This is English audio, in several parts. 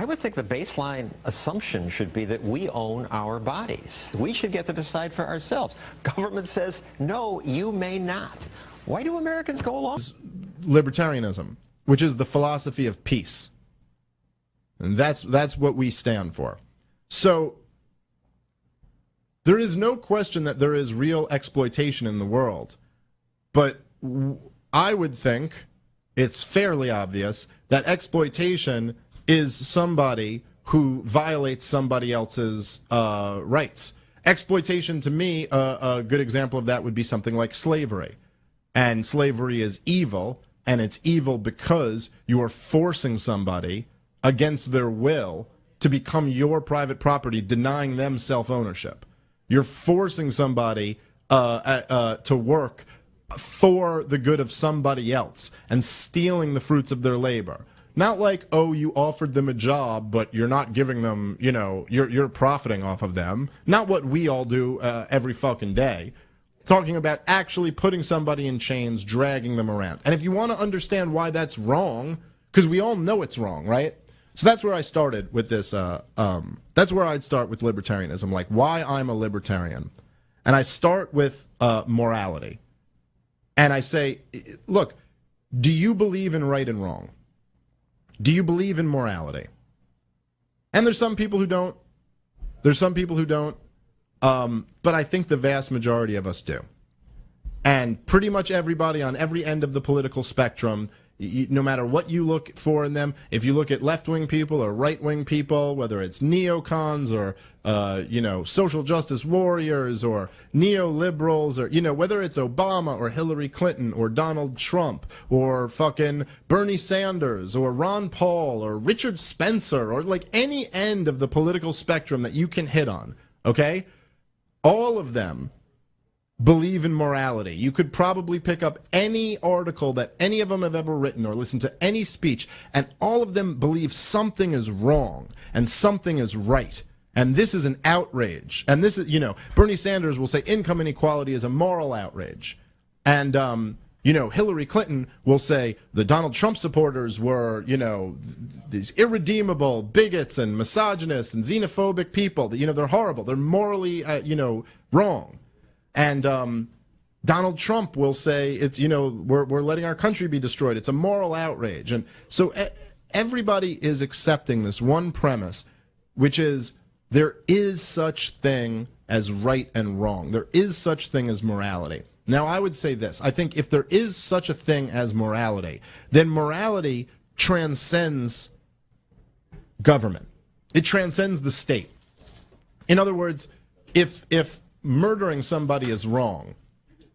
I would think the baseline assumption should be that we own our bodies. We should get to decide for ourselves. Government says, no, you may not. Why do Americans go along? Libertarianism, which is the philosophy of peace. And that's what we stand for. So there is no question that there is real exploitation in the world. But I would think it's fairly obvious that exploitation is somebody who violates somebody else's rights. Exploitation, to me, a good example of that would be something like slavery. And slavery is evil, and it's evil because you are forcing somebody against their will to become your private property, denying them self-ownership. You're forcing somebody to work for the good of somebody else and stealing the fruits of their labor. Not like, oh, you offered them a job, but you're not giving them, you know, you're profiting off of them. Not what we all do every fucking day. Talking about actually putting somebody in chains, dragging them around. And if you want to understand why that's wrong, because we all know it's wrong, right? So that's where I started with this, that's where I'd start with libertarianism, like why I'm a libertarian. And I start with morality. And I say, look, do you believe in right and wrong? Do you believe in morality? And there's some people who don't. There's some people who don't. But I think the vast majority of us do. And pretty much everybody on every end of the political spectrum, no matter what you look for in them, if you look at left-wing people or right-wing people, whether it's neocons or, you know, social justice warriors or neoliberals or, you know, whether it's Obama or Hillary Clinton or Donald Trump or fucking Bernie Sanders or Ron Paul or Richard Spencer or like any end of the political spectrum that you can hit on, okay? All of them believe in morality. You could probably pick up any article that any of them have ever written or listen to any speech, and all of them believe something is wrong and something is right. And this is an outrage. And this is, you know, Bernie Sanders will say income inequality is a moral outrage. And, you know, Hillary Clinton will say the Donald Trump supporters were, you know, these irredeemable bigots and misogynists and xenophobic people. That, you know, they're horrible. They're morally, you know, wrong. And Donald Trump will say it's, you know, we're letting our country be destroyed. It's a moral outrage. And so everybody is accepting this one premise, which is there is such thing as right and wrong. There is such thing as morality. Now, I would say this. I think if there is such a thing as morality, then morality transcends government. It transcends the state. In other words, if murdering somebody is wrong,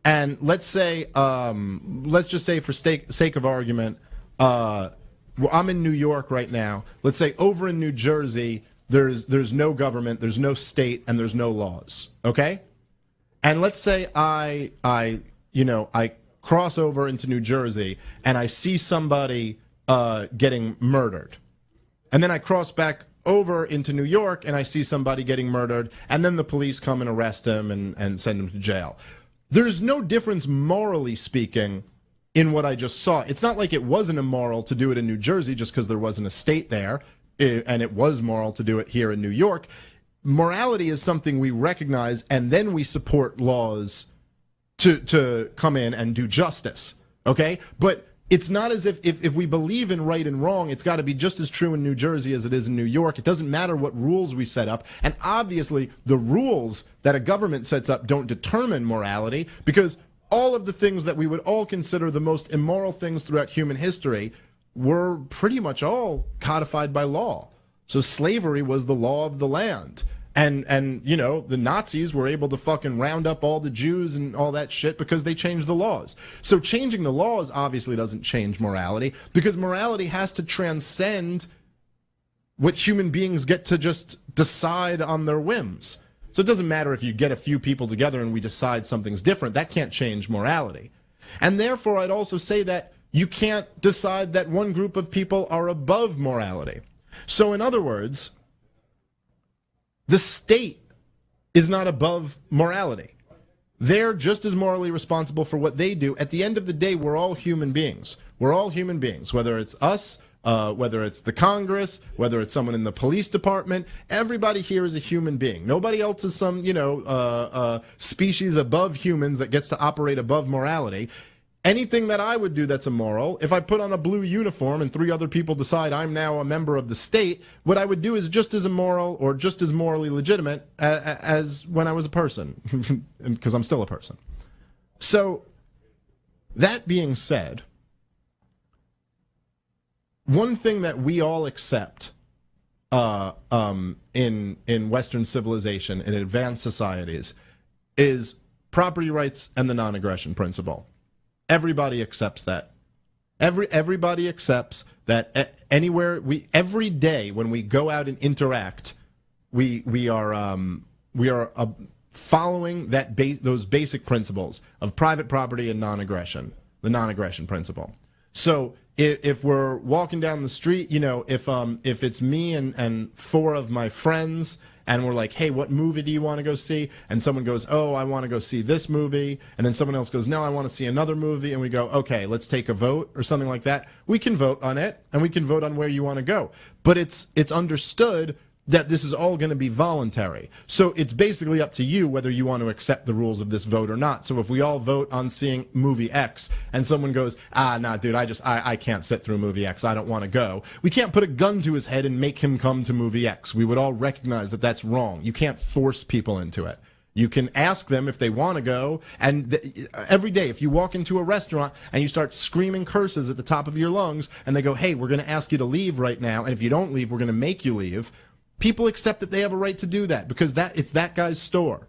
and let's say, let's just say for sake of argument, well, I'm in New York right now. Let's say over in New Jersey, there's no government, there's no state, and there's no laws. Okay? And let's say I cross over into New Jersey and I see somebody getting murdered, and then I cross back over into New York and I see somebody getting murdered, and then the police come and arrest him and send him to jail. There's no difference, morally speaking, in what I just saw. It's not like it wasn't immoral to do it in New Jersey just because there wasn't a state there, and it was moral to do it here in New York. Morality is something we recognize, and then we support laws to come in and do justice, okay? But it's not as if we believe in right and wrong, it's got to be just as true in New Jersey as it is in New York. It doesn't matter what rules we set up. And obviously, the rules that a government sets up don't determine morality, because all of the things that we would all consider the most immoral things throughout human history were pretty much all codified by law. So slavery was the law of the land. And you know, the Nazis were able to fucking round up all the Jews and all that shit because they changed the laws. So changing the laws obviously doesn't change morality, because morality has to transcend what human beings get to just decide on their whims. So it doesn't matter if you get a few people together and we decide something's different. That can't change morality. And therefore, I'd also say that you can't decide that one group of people are above morality. So in other words, the state is not above morality. They're just as morally responsible for what they do. At the end of the day, we're all human beings. We're all human beings, whether it's us, whether it's the Congress, whether it's someone in the police department. Everybody here is a human being. Nobody else is some, species above humans that gets to operate above morality. Anything that I would do that's immoral, if I put on a blue uniform and 3 other people decide I'm now a member of the state, what I would do is just as immoral or just as morally legitimate as when I was a person, because I'm still a person. So, that being said, one thing that we all accept in Western civilization, in advanced societies, is property rights and the non-aggression principle. Everybody accepts that. Everybody accepts that anywhere every day when we go out and interact, we are following those basic principles of private property and non-aggression, the non-aggression principle. So if we're walking down the street, if it's me and 4 of my friends, and we're like, hey, what movie do you want to go see? And someone goes, oh, I want to go see this movie. And then someone else goes, no, I want to see another movie. And we go, okay, let's take a vote or something like that. We can vote on it, and we can vote on where you want to go. But it's understood that this is all going to be voluntary. So it's basically up to you whether you want to accept the rules of this vote or not. So if we all vote on seeing movie X and someone goes, nah, dude, I can't sit through movie X, I don't want to go. We can't put a gun to his head and make him come to movie X. We would all recognize that that's wrong. You can't force people into it. You can ask them if they want to go, and every day if you walk into a restaurant and you start screaming curses at the top of your lungs and they go, hey, we're going to ask you to leave right now, and if you don't leave, we're going to make you leave. People accept that they have a right to do that because it's that guy's store.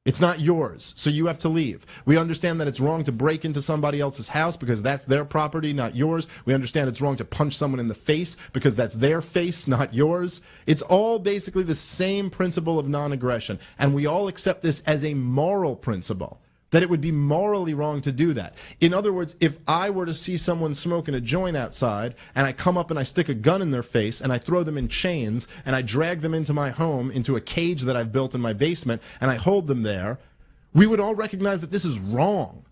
It's not yours, so you have to leave. We understand that it's wrong to break into somebody else's house because that's their property, not yours. We understand it's wrong to punch someone in the face because that's their face, not yours. It's all basically the same principle of non-aggression, and we all accept this as a moral principle, that it would be morally wrong to do that. In other words, if I were to see someone smoking a joint outside, and I come up and I stick a gun in their face, and I throw them in chains, and I drag them into my home, into a cage that I've built in my basement, and I hold them there, we would all recognize that this is wrong.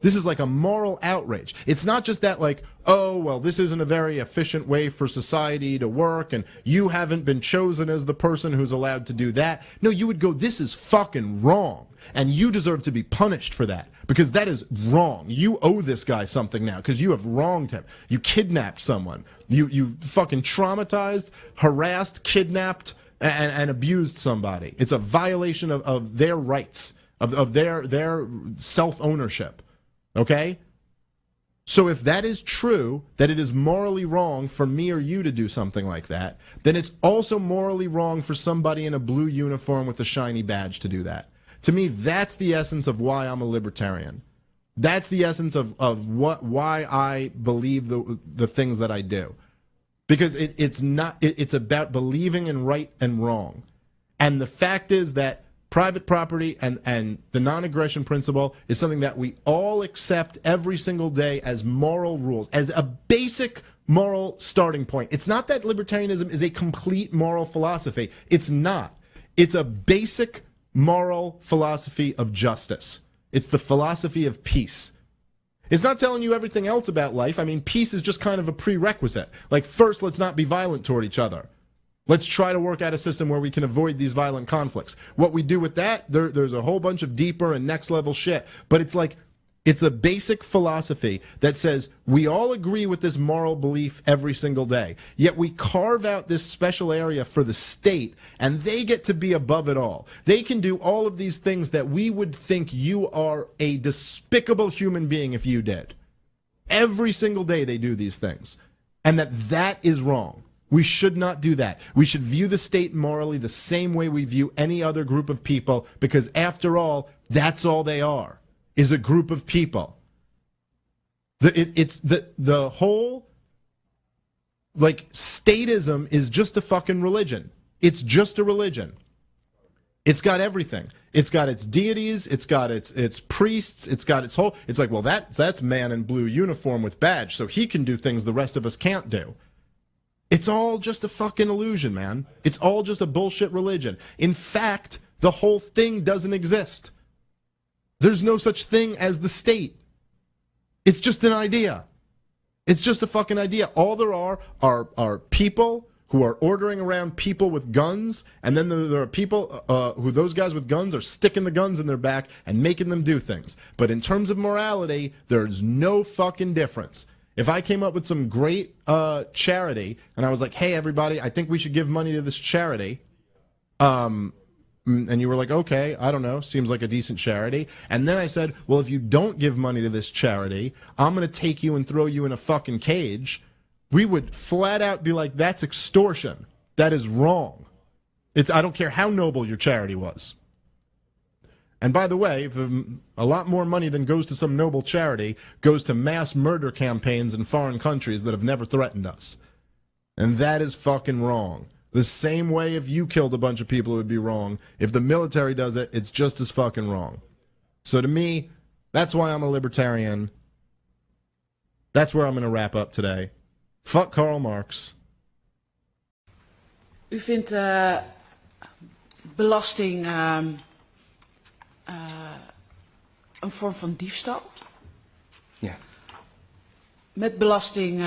This is like a moral outrage. It's not just that like, oh, well, this isn't a very efficient way for society to work, and you haven't been chosen as the person who's allowed to do that. No, you would go, this is fucking wrong. And you deserve to be punished for that, because that is wrong. You owe this guy something now, because you have wronged him. You kidnapped someone. You fucking traumatized, harassed, kidnapped, and abused somebody. It's a violation of their rights, of their self-ownership. Okay? So if that is true, that it is morally wrong for me or you to do something like that, then it's also morally wrong for somebody in a blue uniform with a shiny badge to do that. To me, that's the essence of why I'm a libertarian. That's the essence of why I believe the things that I do. Because it's about believing in right and wrong. And the fact is that private property and the non-aggression principle is something that we all accept every single day as moral rules, as a basic moral starting point. It's not that libertarianism is a complete moral philosophy. It's not. It's a basic moral philosophy of justice. It's the philosophy of peace. It's not telling you everything else about life. I mean, peace is just kind of a prerequisite. Like, first, let's not be violent toward each other. Let's try to work out a system where we can avoid these violent conflicts. What we do with that, there's a whole bunch of deeper and next level shit. But it's like, it's a basic philosophy that says we all agree with this moral belief every single day. Yet we carve out this special area for the state, and they get to be above it all. They can do all of these things that we would think you are a despicable human being if you did. Every single day they do these things. And that is wrong. We should not do that. We should view the state morally the same way we view any other group of people, because after all, that's all they are, is a group of people. It's the whole, like, statism is just a fucking religion. It's just a religion. It's got everything. It's got its deities, it's got its priests, it's got its whole, it's like, well, that's man in blue uniform with badge, so he can do things the rest of us can't do. It's all just a fucking illusion, man. It's all just a bullshit religion. In fact, the whole thing doesn't exist. There's no such thing as the state. It's just an idea. It's just a fucking idea. All there are people who are ordering around people with guns, and then there are people who those guys with guns are sticking the guns in their back and making them do things. But in terms of morality, there's no fucking difference. If I came up with some great charity, and I was like, hey, everybody, I think we should give money to this charity, and you were like, okay, I don't know, seems like a decent charity. And then I said, well, if you don't give money to this charity, I'm going to take you and throw you in a fucking cage. We would flat out be like, that's extortion. That is wrong. I don't care how noble your charity was. And by the way, if a lot more money than goes to some noble charity goes to mass murder campaigns in foreign countries that have never threatened us. And that is fucking wrong. The same way if you killed a bunch of people, it would be wrong. If the military does it, it's just as fucking wrong. So to me, that's why I'm a libertarian. That's where I'm going to wrap up today. Fuck Karl Marx. U vindt belasting een vorm van diefstal? Ja. Met belasting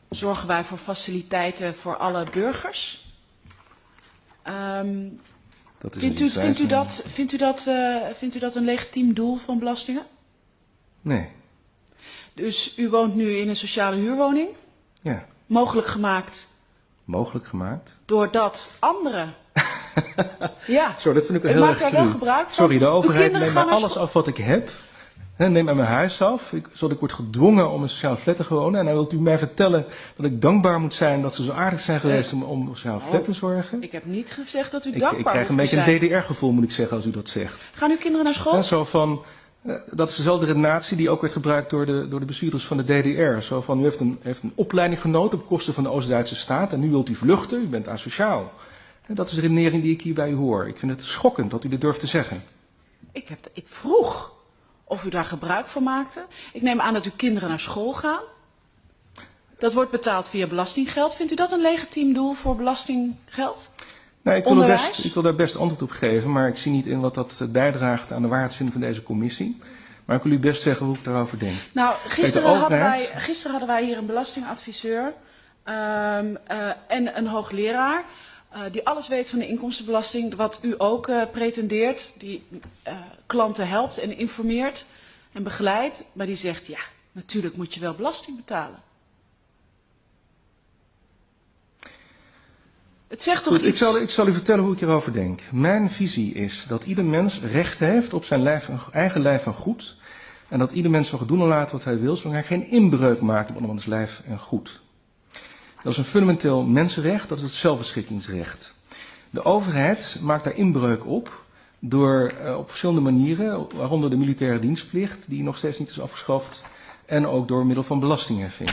zorgen wij voor faciliteiten voor alle burgers. Vindt u dat een legitiem doel van belastingen? Nee. Dus u woont nu in een sociale huurwoning? Ja. Mogelijk gemaakt? Mogelijk gemaakt? Doordat anderen... Ja, Zo, dat vind ik wel ik heel maak erg daar wel cru. gebruik van. Sorry, de overheid Uw neemt kinderen mij gaan alles af wat ik heb. Neem mij mijn huis af, zodat ik word gedwongen om een sociale flat te wonen. En dan wilt u mij vertellen dat ik dankbaar moet zijn dat ze zo aardig zijn geweest om een sociale flat te zorgen. Ik heb niet gezegd dat u dankbaar Ik krijg een moet beetje zijn. een DDR-gevoel, moet ik zeggen, als u dat zegt. Gaan uw kinderen naar school? En zo van, dat is dezelfde redenatie die ook werd gebruikt door de bestuurders van de DDR. Zo van, u heeft een opleiding genoten op kosten van de Oost-Duitse staat en nu wilt u vluchten, u bent asociaal. En dat is de redenering die ik hier bij u hoor. Ik vind het schokkend dat u dit durft te zeggen. Ik vroeg of u daar gebruik van maakte. Ik neem aan dat uw kinderen naar school gaan. Dat wordt betaald via belastinggeld. Vindt u dat een legitiem doel voor belastinggeld? Nee, Onderwijs? ik wil daar best antwoord op geven, maar ik zie niet in wat dat bijdraagt aan de waarheidsvinding van deze commissie. Maar ik wil u best zeggen hoe ik daarover denk. Nou, Kijk, gisteren hadden wij hier een belastingadviseur en een hoogleraar die alles weet van de inkomstenbelasting, wat u ook pretendeert, die klanten helpt en informeert en begeleidt, maar die zegt, ja, natuurlijk moet je wel belasting betalen. Het zegt toch Goed, iets? ik zal u vertellen hoe ik hierover denk. Mijn visie is dat ieder mens recht heeft op zijn eigen lijf en goed. En dat ieder mens mag doen en laten wat hij wil, zolang hij geen inbreuk maakt op andermans lijf en goed. Dat is een fundamenteel mensenrecht, dat is het zelfbeschikkingsrecht. De overheid maakt daar inbreuk op door op verschillende manieren, waaronder de militaire dienstplicht, die nog steeds niet is afgeschaft, en ook door middel van belastingheffing.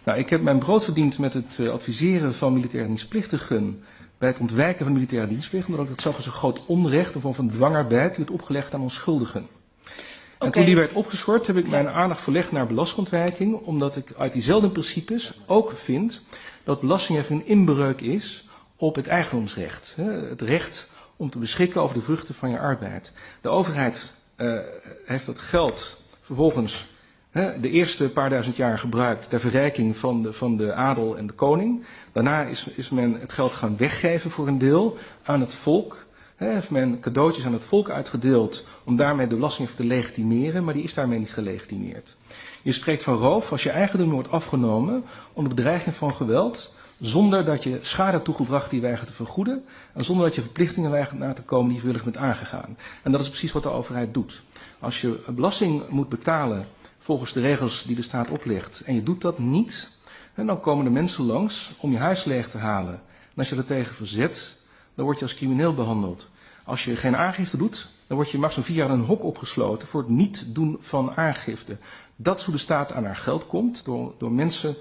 Nou, ik heb mijn brood verdiend met het adviseren van militaire dienstplichtigen bij het ontwijken van de militaire dienstplicht, omdat ik dat zag als een groot onrecht, een vorm van dwangarbeid, die werd opgelegd aan onschuldigen. En toen die werd opgeschort, heb ik mijn aandacht verlegd naar belastingontwijking, omdat ik uit diezelfde principes ook vind dat belastingheffing een inbreuk is op het eigendomsrecht. Het recht om te beschikken over de vruchten van je arbeid. De overheid heeft dat geld vervolgens de eerste paar duizend jaar gebruikt ter verrijking van de adel en de koning. Daarna is men het geld gaan weggeven voor een deel aan het volk. Heeft men cadeautjes aan het volk uitgedeeld om daarmee de belasting te legitimeren, maar die is daarmee niet gelegitimeerd. Je spreekt van roof als je eigendom wordt afgenomen onder bedreiging van geweld, zonder dat je schade toegebracht die weigert te vergoeden en zonder dat je verplichtingen weigert na te komen die je vrijwillig bent aangegaan. En dat is precies wat de overheid doet. Als je belasting moet betalen volgens de regels die de staat oplegt en je doet dat niet, dan komen de mensen langs om je huis leeg te halen. En als je er tegen verzet, dan word je als crimineel behandeld. Als je geen aangifte doet, dan word je maximum 4 jaar in een hok opgesloten voor het niet doen van aangifte. Dat is hoe de staat aan haar geld komt, door mensen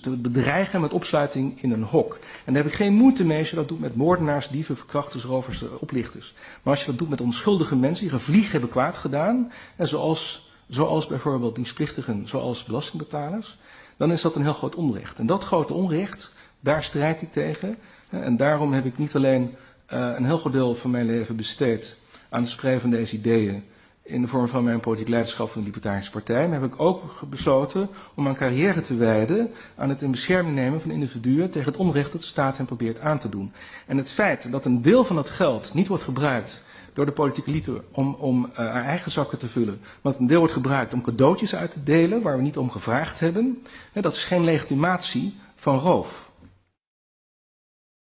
te bedreigen met opsluiting in een hok. En daar heb ik geen moeite mee als je dat doet met moordenaars, dieven, verkrachters, rovers, oplichters. Maar als je dat doet met onschuldige mensen die gevlieg hebben kwaad gedaan, en zoals bijvoorbeeld dienstplichtigen, zoals belastingbetalers, dan is dat een heel groot onrecht. En dat grote onrecht, daar strijd ik tegen. En daarom heb ik niet alleen een heel groot deel van mijn leven besteed aan het spreiden van deze ideeën in de vorm van mijn politiek leiderschap van de Libertarische Partij, maar heb ik ook besloten om mijn carrière te wijden aan het in bescherming nemen van individuen tegen het onrecht dat de staat hen probeert aan te doen. En het feit dat een deel van dat geld niet wordt gebruikt door de politieke elite om haar eigen zakken te vullen, maar dat een deel wordt gebruikt om cadeautjes uit te delen waar we niet om gevraagd hebben, dat is geen legitimatie van roof.